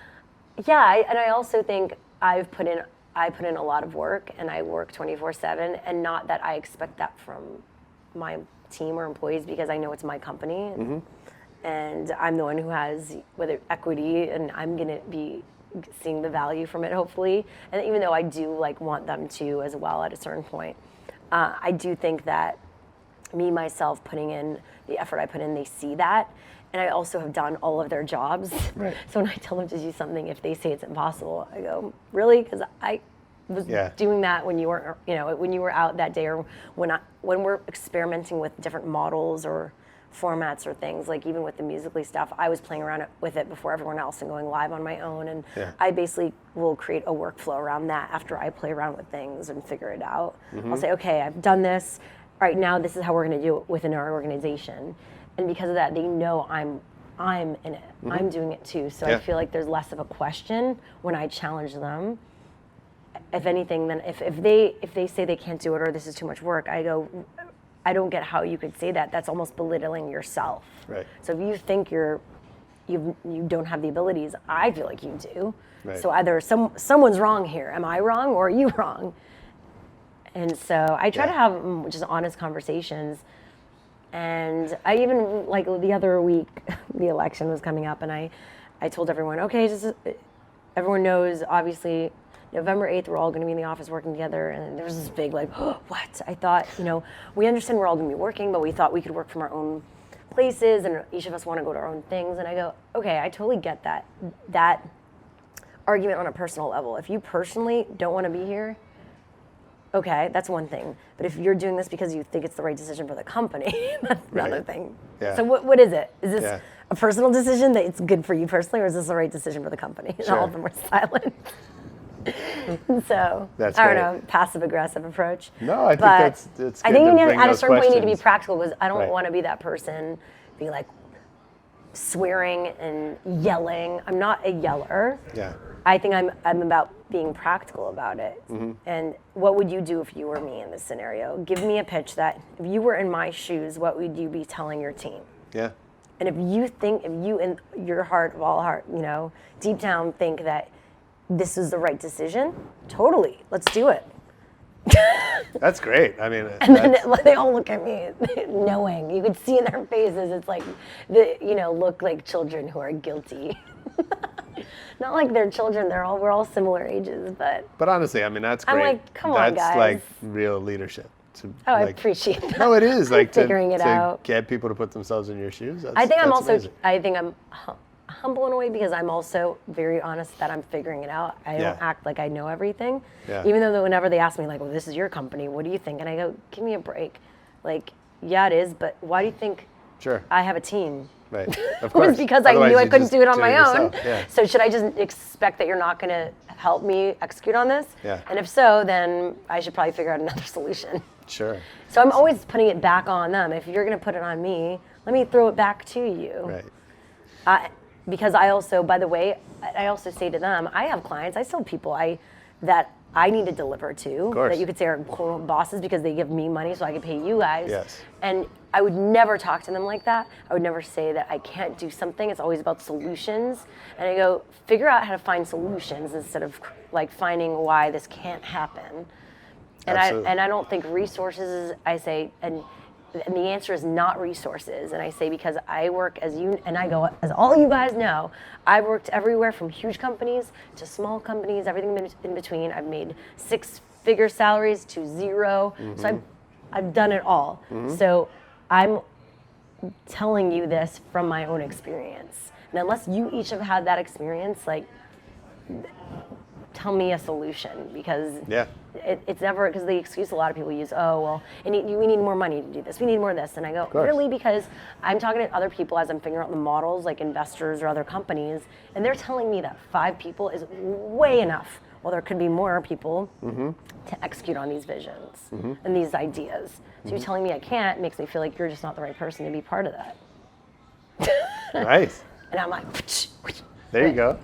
G: yeah, and I also think I put in a lot of work, and I work 24/7, and not that I expect that from my team or employees, because I know it's my company. And I'm the one who has whether equity, and I'm gonna be seeing the value from it, hopefully. And even though I do want them to as well at a certain point, I do think that myself putting in the effort I put in, they see that. And I also have done all of their jobs.
F: Right.
G: So when I tell them to do something, if they say it's impossible, I go, really? Because I was doing that when you weren't, when you were out that day, or when we're experimenting with different models or formats or things, like even with the Musical.ly stuff, I was playing around with it before everyone else and going live on my own. And I basically will create a workflow around that after I play around with things and figure it out. I'll say, okay, I've done this. All right, now this is how we're going to do it within our organization. And because of that, they know I'm in it. I'm doing it too. So I feel like there's less of a question when I challenge them. If anything, then if they say they can't do it or this is too much work, I go, I don't get how you could say that. That's almost belittling yourself.
F: Right.
G: So if you think you don't have the abilities, I feel like you do.
F: Right.
G: So either someone's wrong here. Am I wrong or are you wrong? And so I try to have just honest conversations. And I even, the other week, the election was coming up, and I told everyone, okay, everyone knows, obviously, November 8th, we're all going to be in the office working together. And there was this big, oh, what? I thought, we understand we're all going to be working, but we thought we could work from our own places, and each of us want to go to our own things. And I go, okay, I totally get that argument on a personal level. If you personally don't want to be here, okay, that's one thing. But if you're doing this because you think it's the right decision for the company, that's another thing.
F: Yeah.
G: So what is it? Is this
F: Yeah.
G: a personal decision that it's good for you personally, or is this the right decision for the company? And all of them were silent. So,
F: That's
G: I don't
F: great.
G: know, passive-aggressive approach.
F: No, I think
G: But
F: that's good.
G: I think
F: to
G: you need,
F: bring
G: at a
F: those
G: certain point you need to be
F: questions.
G: practical, because I don't
F: Right.
G: want to be that person being swearing and yelling. I'm not a yeller.
F: Yeah.
G: I think I'm about being practical about it.
F: Mm-hmm.
G: And what would you do if you were me in this scenario? Give me a pitch that if you were in my shoes, what would you be telling your team?
F: Yeah.
G: And if you in your heart of all heart, deep down think that this is the right decision, totally, let's do it.
F: That's great. I mean,
G: And then they all look at me knowing. You could see in their faces, it's like, look like children who are guilty. Not like they're children, we're all similar ages, but.
F: But honestly, I mean, that's
G: I'm
F: great.
G: like, come on,
F: That's
G: guys.
F: real leadership.
G: I appreciate that.
F: No, it is
G: Figuring it
F: to
G: out.
F: get people to put themselves in your shoes.
G: I think
F: that's amazing.
G: I'm humble in a way, because I'm also very honest that I'm figuring it out. I don't act like I know everything.
F: Yeah.
G: Even though whenever they ask me, well, this is your company, what do you think? And I go, give me a break. Yeah, it is, but why do you think
F: Sure.
G: I have a team?
F: Right. Of
G: It
F: course.
G: was because I
F: Otherwise,
G: knew I
F: you
G: couldn't
F: just
G: do it on my own.
F: yourself. Yeah.
G: So should I just expect that you're not going to help me execute on this?
F: Yeah.
G: And if so, then I should probably figure out another solution.
F: Sure.
G: So I'm always putting it back on them. If you're going to put it on me, let me throw it back to you.
F: Right.
G: Because I also, by the way, I also say to them, I have clients, I still have people that I need to deliver to, that you could say are quote bosses because they give me money so I can pay you guys.
F: Yes.
G: And I would never talk to them like that. I would never say that I can't do something. It's always about solutions. And I go, figure out how to find solutions instead of like finding why this can't happen. And I don't think resources is, I say, and the answer is not resources. And I say, because I work as you, and I go, as all you guys know, I've worked everywhere from huge companies to small companies, everything in between. I've made 6-figure salaries to 0. So I've done it all. So I'm telling you this from my own experience. And unless you each have had that experience, like, tell me a solution, because it's never, because the excuse a lot of people use, oh, well, we need more money to do this, we need more of this. And I go, really? Because I'm talking to other people as I'm figuring out the models, like investors or other companies, and they're telling me that 5 people is way enough. Well, there could be more people to execute on these visions and these ideas. So you're telling me I can't, makes me feel like you're just not the right person to be part of that.
F: Nice.
G: And I'm like,
F: there you go.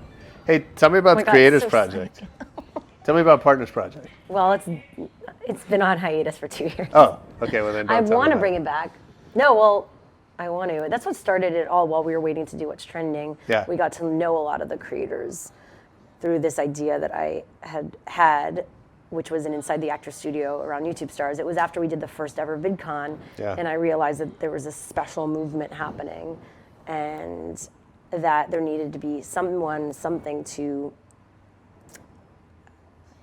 F: Hey, tell me about the Creators
G: so
F: Project. Tell me about Partners Project.
G: Well, it's been on hiatus for 2 years.
F: Oh, okay. Well, then don't
G: I
F: tell me
G: want to
F: about
G: bring it back. No, well, I want to. That's what started it all while we were waiting to do What's Trending.
F: Yeah.
G: We got to know a lot of the creators through this idea that I had, which was an Inside the Actor Studio around YouTube stars. It was after we did the first ever VidCon, and I realized that there was a special movement happening, and that there needed to be something to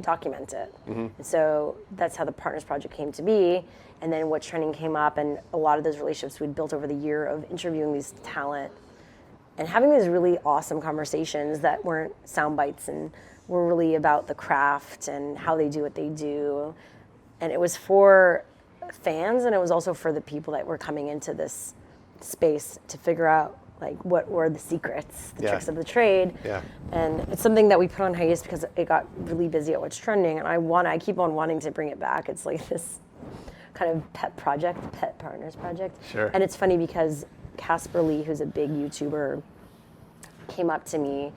G: document it. So that's how the Partners Project came to be. And then What's Trending came up, and a lot of those relationships we'd built over the year of interviewing these talent and having these really awesome conversations that weren't sound bites and were really about the craft and how they do what they do. And it was for fans, and it was also for the people that were coming into this space to figure out like what were the secrets, the tricks of the trade. And it's something that we put on hiatus because it got really busy at What's Trending, and I keep on wanting to bring it back. It's like this kind of pet Partners Project.
F: Sure.
G: And it's funny because Casper Lee, who's a big YouTuber, came up to me.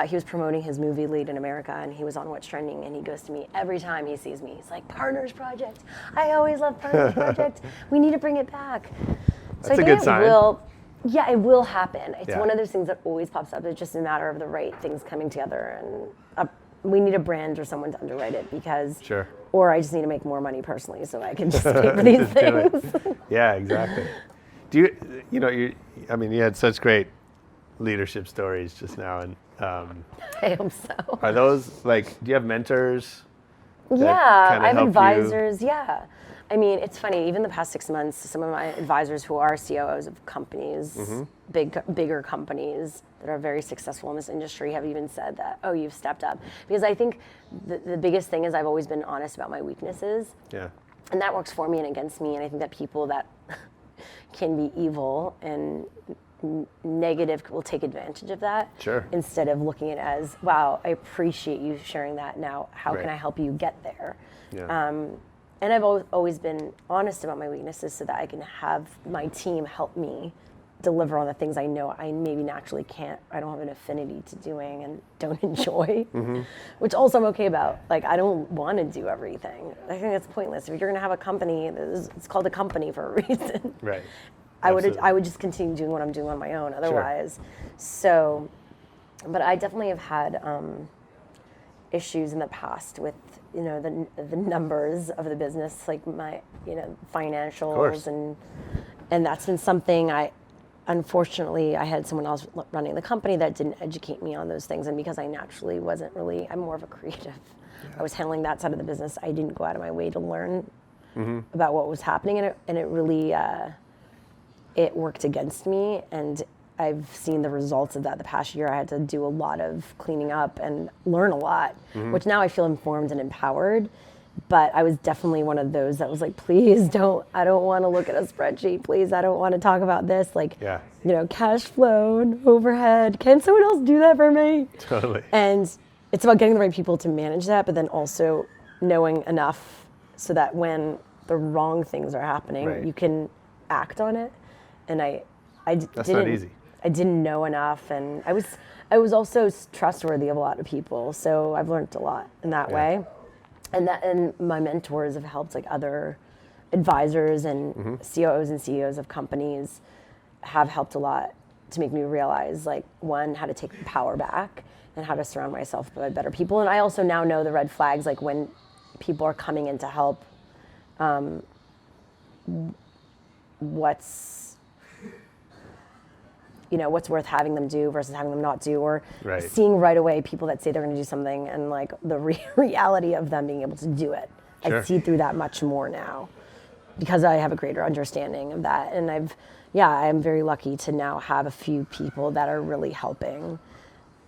G: He was promoting his movie Late in America, and he was on What's Trending, and he goes to me every time he sees me. He's like, Partners Project. I always love Partners Project. We need to bring it back.
F: That's a good sign.
G: Yeah, it will happen. It's one of those things that always pops up. It's just a matter of the right things coming together, and we need a brand or someone to underwrite it because, or I just need to make more money personally so I can just pay for these things.
F: Yeah, exactly. Do you had such great leadership stories just now, and
G: I hope so.
F: Are those like, do you have mentors?
G: Yeah, I have advisors. Yeah. I mean, it's funny, even the past 6 months, some of my advisors who are COOs of companies, bigger companies that are very successful in this industry have even said that, oh, you've stepped up. Because I think the biggest thing is I've always been honest about my weaknesses.
F: Yeah.
G: And that works for me and against me. And I think that people that can be evil and negative will take advantage of that.
F: Sure.
G: Instead of looking at it as, wow, I appreciate you sharing that. Now, how can I help you get there?
F: Yeah.
G: And I've always been honest about my weaknesses so that I can have my team help me deliver on the things I know I maybe naturally can't, I don't have an affinity to doing and don't enjoy, which also I'm okay about. Like, I don't want to do everything. I think that's pointless. If you're going to have a company, it's called a company for a reason.
F: Right.
G: I would just continue doing what I'm doing on my own otherwise. So, but I definitely have had issues in the past with, the numbers of the business, like my, financials, and that's been something unfortunately, I had someone else running the company that didn't educate me on those things, and because I naturally wasn't really, I'm more of a creative. I was handling that side of the business. I didn't go out of my way to learn about what was happening, and it really, it worked against me, and I've seen the results of that the past year. I had to do a lot of cleaning up and learn a lot, which now I feel informed and empowered. But I was definitely one of those that was like, please I don't want to look at a spreadsheet. Please, I don't want to talk about this. Like, cash flow and overhead. Can someone else do that for me?
F: Totally.
G: And it's about getting the right people to manage that, but then also knowing enough so that when the wrong things are happening, you can act on it. And
F: That's not easy.
G: I didn't know enough, and I was also trustworthy of a lot of people, so I've learned a lot in that way, and my mentors have helped, like other advisors and COOs and CEOs of companies have helped a lot to make me realize, like, one, how to take the power back and how to surround myself with better people. And I also now know the red flags, like when people are coming in to help, what's worth having them do versus having them not do, or seeing right away people that say they're going to do something and like the reality of them being able to do it.
F: Sure.
G: I see through that much more now because I have a greater understanding of that. And I'm very lucky to now have a few people that are really helping.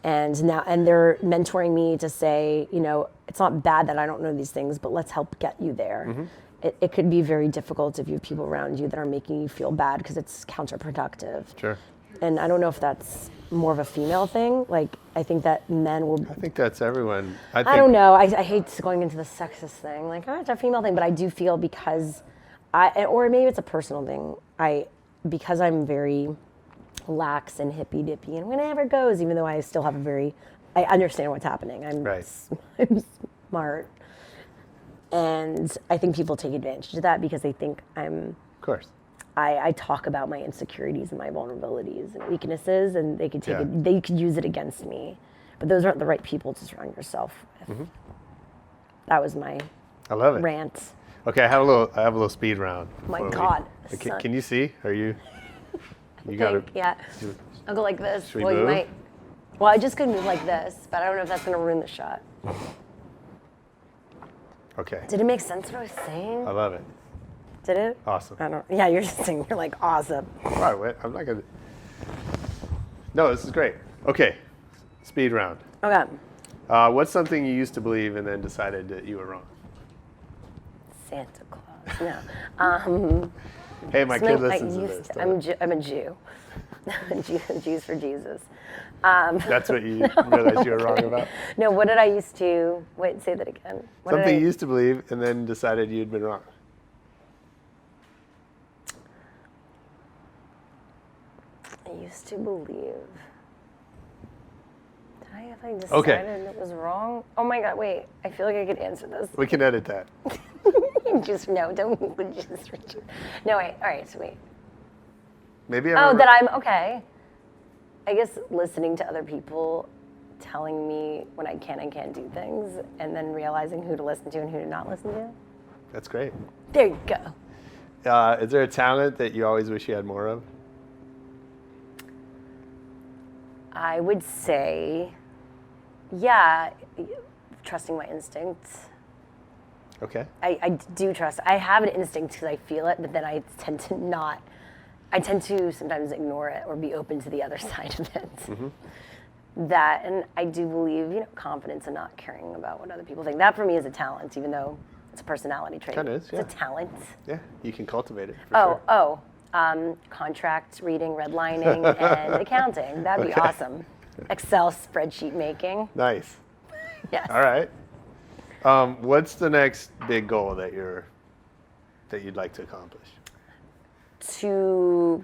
G: And they're mentoring me to say, it's not bad that I don't know these things, but let's help get you there. It could be very difficult if you have people around you that are making you feel bad because it's counterproductive.
F: Sure.
G: And I don't know if that's more of a female thing. Like, I think that men will...
F: I think that's everyone. I
G: don't know. I hate going into the sexist thing. Like, it's a female thing. But I do feel because or maybe it's a personal thing. Because I'm very lax and hippy-dippy and whenever it goes, even though I still have I understand what's happening. I'm smart. And I think people take advantage of that because they think I'm...
F: Of course.
G: I talk about my insecurities and my vulnerabilities and weaknesses, and they could they could use it against me. But those aren't the right people to surround yourself with. That was my
F: I love it.
G: rant.
F: Okay, I have a little speed round.
G: Oh my God.
F: Can you see? Are you? You got it.
G: Yeah. I'll go like this.
F: Should we move?
G: You might. Well, I just could move like this, but I don't know if that's going to ruin the shot.
F: Okay.
G: Did it make sense what I was saying?
F: I love it.
G: Did it?
F: Awesome.
G: I don't. Yeah, you're just saying you're like awesome.
F: All right, wait, I'm not gonna. No, this is great. Okay, speed round.
G: Okay.
F: What's something you used to believe and then decided that you were wrong?
G: Santa Claus. No.
F: Hey, my kid listens to this.
G: I'm a Jew. Jews for Jesus.
F: That's what you realized you were wrong about?
G: No, what did I used to... Wait, say that again.
F: Something you used to believe and then decided you'd been wrong.
G: I used to believe... Did I have decided it was wrong? Oh my God, wait. I feel like I could answer this.
F: We can edit that.
G: Don't just... No, wait. All right, so wait.
F: Maybe
G: that I'm okay. I guess listening to other people telling me when I can and can't do things, and then realizing who to listen to and who to not listen to.
F: That's great.
G: There you go.
F: Is there a talent that you always wish you had more of?
G: I would say, yeah, trusting my instincts.
F: Okay.
G: I do trust. I have an instinct because I feel it, but then I tend to not. I tend to sometimes ignore it or be open to the other side of it. That, and I do believe, confidence and not caring about what other people think. That for me is a talent, even though it's a personality trait.
F: Kind of is, yeah.
G: It's a talent.
F: Yeah, you can cultivate it. For sure.
G: Contract reading, redlining, and accounting. That'd be awesome. Excel spreadsheet making.
F: Nice.
G: Yes.
F: All right. What's the next big goal that you'd like to accomplish?
G: To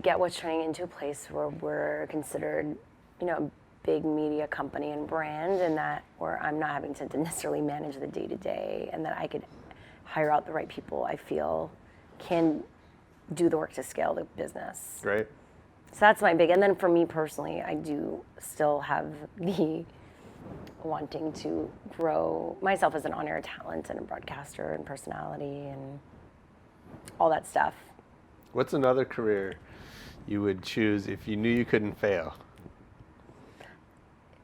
G: get What's Trending into a place where we're considered, a big media company and brand, and that where I'm not having to necessarily manage the day-to-day, and that I could hire out the right people I feel can do the work to scale the business.
F: Great.
G: So that's my big, and then for me personally, I do still have the wanting to grow myself as an on-air talent and a broadcaster and personality and all that stuff.
F: What's another career you would choose if you knew you couldn't fail?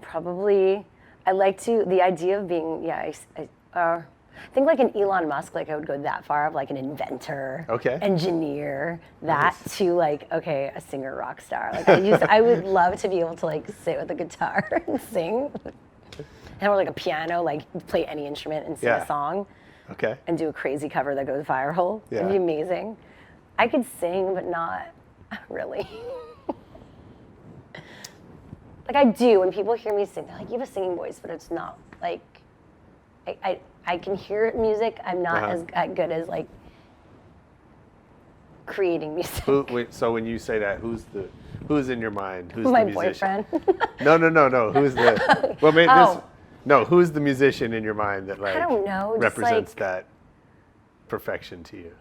G: Probably, the idea of being, I think like an Elon Musk, like I would go that far of like an inventor, engineer, to like, a singer, rock star. Like I would love to be able to like sit with a guitar and sing, or like a piano, like play any instrument and sing a song.
F: Okay.
G: And do a crazy cover that goes viral.
F: Yeah.
G: It'd be amazing. I could sing, but not really. Like I do, when people hear me sing, they're like, you have a singing voice, but it's not like, I can hear music. I'm not as good as like, creating music.
F: So when you say that, who's in your mind? Who's
G: My
F: the musician?
G: boyfriend.
F: No. Who's the? Well, maybe
G: Oh.
F: No, who's the musician in your mind that like
G: I don't know, just
F: represents
G: like-
F: that perfection to you?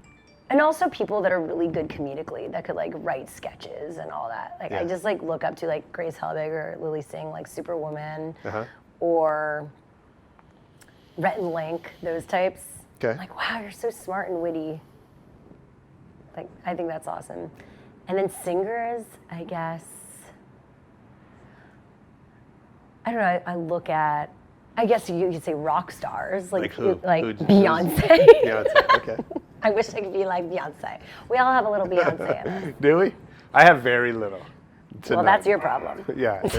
G: And also people that are really good comedically that could like write sketches and all that. Like I
F: Yeah.
G: just like look up to like Grace Helbig or Lily Singh, like Superwoman,
F: Uh-huh.
G: or Rhett and Link, those types.
F: Okay.
G: I'm like, wow, you're so smart and witty. Like I think that's awesome. And then singers, I guess. I don't know. I look at. I guess you could say rock stars,
F: Like who?
G: like
F: Who's-
G: Beyonce.
F: Beyonce. Okay.
G: I wish I could be like Beyonce. We all have a little Beyonce in us.
F: Do we? I have very little. to
G: Well,
F: none.
G: that's your problem.
F: Yeah, it's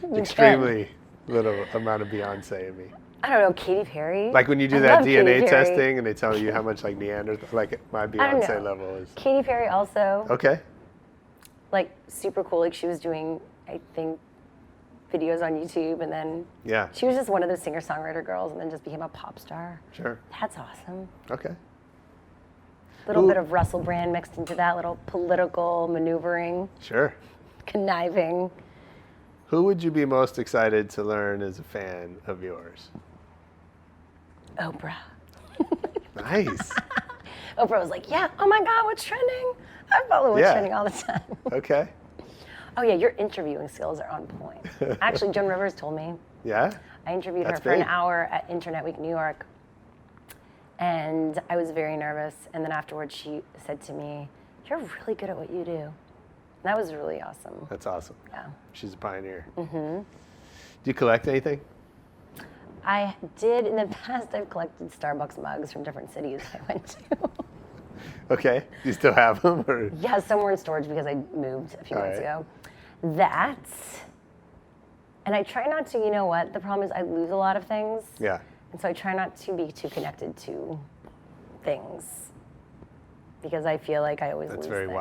G: You
F: extremely little amount of Beyonce in me.
G: I don't know, Katy Perry.
F: Like when you do
G: I
F: that
G: love Katy
F: DNA
G: Perry.
F: testing and they tell you how much like Neanderthal, like my
G: I don't
F: Beyonce
G: know.
F: level is.
G: Katy Perry also,
F: Okay.
G: like super cool. Like she was doing, I think, videos on YouTube, and then
F: Yeah.
G: she was just one of those singer-songwriter girls, and then just became a pop star.
F: Sure.
G: That's awesome.
F: Okay.
G: Little
F: Who-
G: bit of Russell Brand mixed into that, little political maneuvering,
F: Sure.
G: conniving.
F: Who would you be most excited to learn as a fan of yours?
G: Oprah.
F: Nice.
G: Oprah was like, yeah, oh my God, what's trending? I follow what's
F: Yeah.
G: trending all the time.
F: Okay.
G: Oh yeah, your interviewing skills are on point. Actually, Joan Rivers told me.
F: Yeah.
G: I interviewed
F: That's
G: her for an
F: big.
G: hour at Internet Week New York, and I was very nervous. And then afterwards, she said to me, "You're really good at what you do." That was really awesome.
F: That's awesome.
G: Yeah.
F: She's a pioneer. Mm-hmm. Do you collect anything?
G: I did in the past. I've collected Starbucks mugs from different cities I went to.
F: Okay. Do you still have them? Or?
G: Yeah, somewhere in storage because I moved a few
F: All
G: months
F: right.
G: ago. That, and I try not to. You know what? The problem is I lose a lot of things.
F: Yeah.
G: And so I try not to be too connected to things because I feel like I always
F: That's
G: lose
F: very
G: things.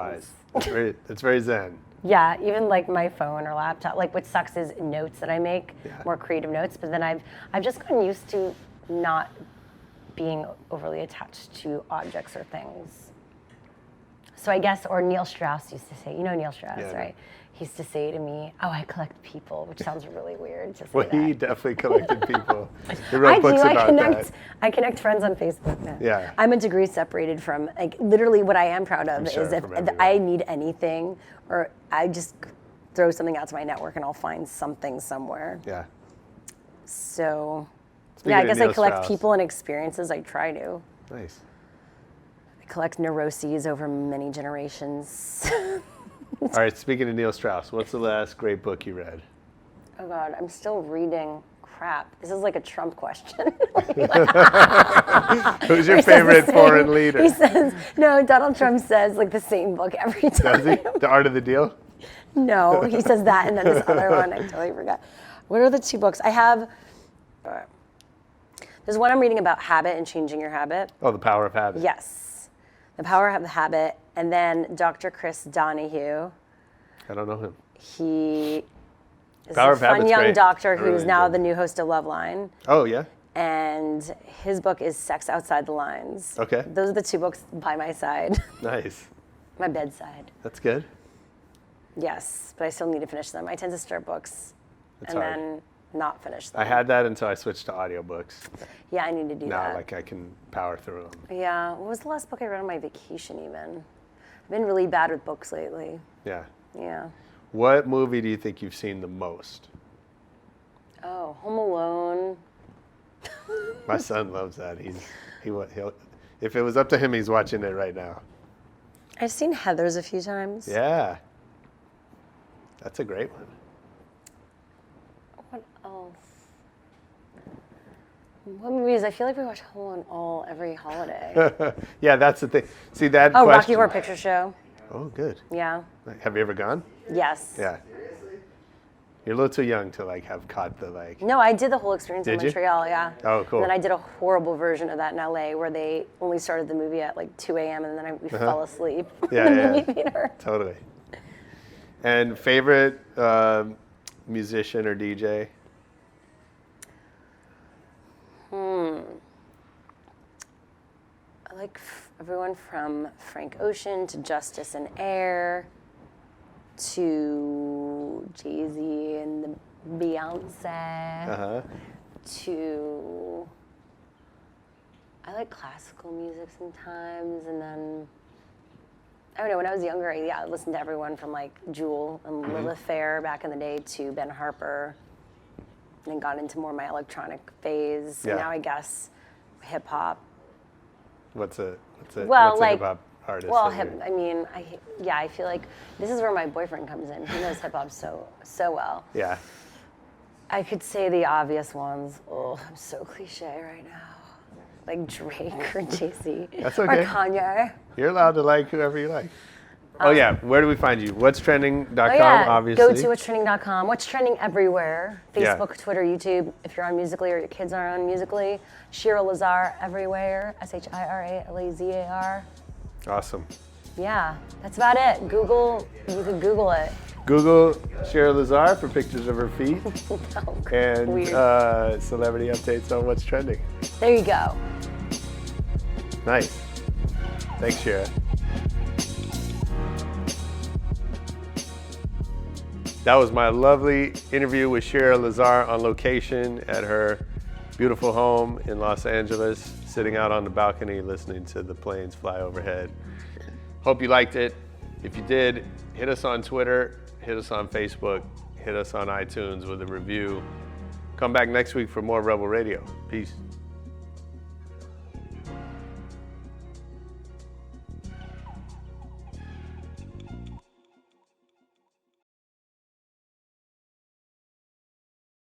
F: wise. That's very zen.
G: Yeah, even like my phone or laptop. Like what sucks is notes that I make,
F: Yeah.
G: more creative notes. But then I've just gotten used to not being overly attached to objects or things. So I guess, or Neil Strauss used to say, you know Neil Strauss,
F: Yeah, I know.
G: right? He used to say to me, "Oh, I collect people," which sounds really weird to say
F: Well,
G: that.
F: he definitely collected people. He wrote
G: I
F: books
G: do.
F: about that.
G: I connect friends on Facebook now.
F: Yeah.
G: I'm a degree separated from, like, literally what I am proud of
F: sure,
G: is if
F: from everyone.
G: I need anything or I just throw something out to my network and I'll find something somewhere.
F: Yeah.
G: So,
F: Speaking
G: yeah, I
F: of
G: guess I
F: Neil
G: collect
F: Strauss.
G: people and experiences. I try to.
F: Nice.
G: I collect neuroses over many generations.
F: All right. Speaking of Neil Strauss, what's the last great book you read?
G: Oh God, I'm still reading. Crap. This is like a Trump question.
F: Who's your
G: He says the
F: favorite
G: same-
F: foreign leader?
G: He says, no, Donald Trump says like the same book every time.
F: Does he? The Art of the Deal?
G: No, he says that and then this other one, I totally forgot. What are the two books? I have, there's one I'm reading about habit and changing your habit.
F: Oh, The Power of Habit.
G: Yes. The Power of Habit. And then Dr. Chris Donahue.
F: I don't know him.
G: He is
F: Power
G: a
F: of
G: fun
F: Habit's
G: young
F: great.
G: doctor
F: I
G: who's
F: really
G: now
F: enjoyed
G: the
F: it.
G: new host of Loveline.
F: Oh, yeah?
G: And his book is Sex Outside the Lines.
F: Okay.
G: Those are the two books by my side,
F: Nice.
G: my bedside.
F: That's good.
G: Yes, but I still need to finish them. I tend to start books
F: It's
G: and
F: hard.
G: then not finish them.
F: I had that until I switched to audiobooks.
G: Yeah, I need to do
F: Now,
G: that.
F: like, I can power through them.
G: Yeah, what was the last book I read on my vacation even? I've been really bad with books lately.
F: Yeah.
G: Yeah.
F: What movie do you think you've seen the most?
G: Oh, Home Alone.
F: My son loves that. He'll if it was up to him, he's watching it right now.
G: I've seen Heathers a few times.
F: Yeah. That's a great one.
G: What else? What movies? I feel like we watch Home Alone every holiday.
F: Yeah, that's the thing. See that
G: Oh,
F: question.
G: Rocky Horror Picture Show.
F: Oh, good.
G: Yeah.
F: Have you ever gone?
G: Yes.
F: Yeah. You're a little too young to like have caught the like.
G: No, I did the whole experience in
F: Did you?
G: Montreal, yeah.
F: Oh, cool.
G: And then I did a horrible version of that in LA where they only started the movie at like 2 a.m. and then we fell asleep
F: Yeah,
G: in the
F: yeah.
G: movie theater.
F: Totally. And favorite musician or DJ?
G: everyone from Frank Ocean to Justice and Air to Jay-Z and the Beyonce to, I like classical music sometimes, and then, I don't know, when I was younger, I listened to everyone from like Jewel and Lilith Fair back in the day to Ben Harper, and then got into more my electronic phase, and now I guess hip hop.
F: What's a
G: Well, like,
F: hip hop artist?
G: well,
F: that you're-
G: I mean, I feel like this is where my boyfriend comes in. He knows hip hop so well.
F: Yeah.
G: I could say the obvious ones. Oh, I'm so cliche right now. Like Drake or Jay-Z.
F: That's okay.
G: Or Kanye.
F: You're allowed to like whoever you like. Oh yeah, where do we find you? What'strending.com,
G: Oh yeah,
F: obviously.
G: go to what'strending.com. What's Trending everywhere.
F: Yeah.
G: Facebook, Twitter, YouTube. If you're on Musical.ly or your kids are on Musical.ly. Shira Lazar everywhere. SHIRALAZAR.
F: Awesome.
G: Yeah, that's about it. Google, you could Google it.
F: Google Shira Lazar for pictures of her feet and
G: Weird.
F: celebrity updates on what's trending.
G: There you go.
F: Nice. Thanks, Shira. That was my lovely interview with Shira Lazar on location at her beautiful home in Los Angeles, sitting out on the balcony listening to the planes fly overhead. Hope you liked it. If you did, hit us on Twitter, hit us on Facebook, hit us on iTunes with a review. Come back next week for more Rebel Radio. Peace.